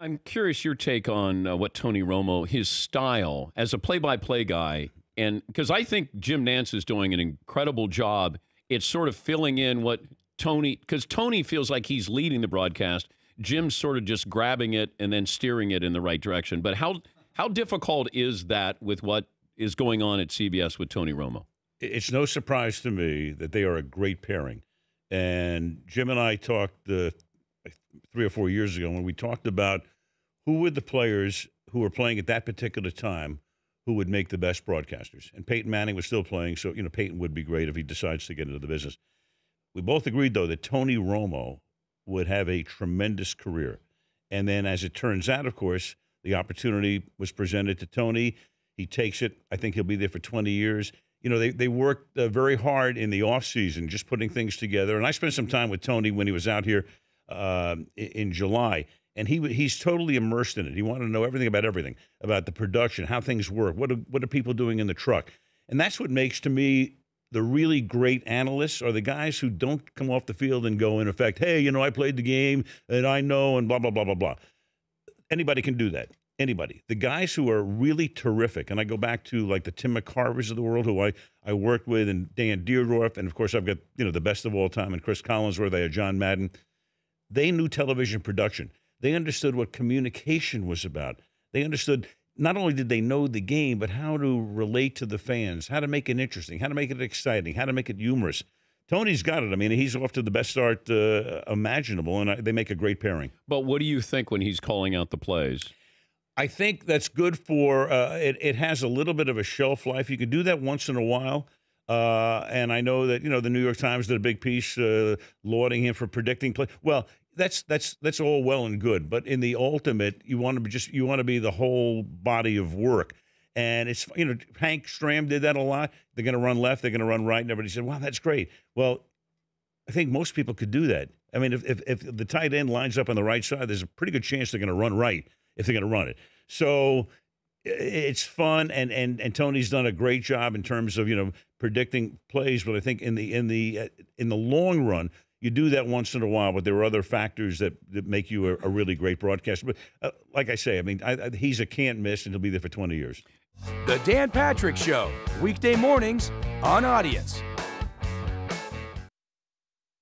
I'm curious your take on what Tony Romo, his style as a play-by-play guy, and because I think Jim Nantz is doing an incredible job. It's sort of filling in what Tony, because Tony feels like he's leading the broadcast. Jim's sort of just grabbing it and then steering it in the right direction. But how difficult is that with what is going on at CBS with Tony Romo? It's no surprise to me that they are a great pairing. And Jim and I talked 3 or 4 years ago when we talked about who were the players who were playing at that particular time who would make the best broadcasters. And Peyton Manning was still playing, so Peyton would be great if he decides to get into the business. We both agreed, though, that Tony Romo would have a tremendous career. And then, as it turns out, of course, the opportunity was presented to Tony. He takes it. I think he'll be there for 20 years. They worked very hard in the offseason, just putting things together. And I spent some time with Tony when he was out here in July. And he's totally immersed in it. He wanted to know everything, about the production, how things work, what are people doing in the truck. And that's what makes, to me, the really great analysts are the guys who don't come off the field and go, in effect, hey, I played the game and I know and blah, blah, blah, blah, blah. Anybody can do that. Anybody. The guys who are really terrific, and I go back to like the Tim McCarvers of the world who I worked with, and Dan Deerdorf, and of course I've got the best of all time, and Chris Collinsworth, I had John Madden. They knew television production. They understood what communication was about. They understood, not only did they know the game, but how to relate to the fans, how to make it interesting, how to make it exciting, how to make it humorous. Tony's got it. I mean, he's off to the best start imaginable, and they make a great pairing. But what do you think when he's calling out the plays? I think that's good for it has a little bit of a shelf life. You can do that once in a while. And I know that, the New York Times did a big piece lauding him for predicting play. Well, that's all well and good. But in the ultimate, you want to be the whole body of work. And it's, Hank Stram did that a lot. They're going to run left. They're going to run right. And everybody said, wow, that's great. Well, I think most people could do that. I mean, if the tight end lines up on the right side, there's a pretty good chance they're going to run right if they're going to run it. So it's fun, and Tony's done a great job in terms of predicting plays. But I think in the long run, you do that once in a while. But there are other factors that make you a really great broadcaster. But like I say, I mean, he's a can't miss, and he'll be there for 20 years. The Dan Patrick Show, weekday mornings on Audience.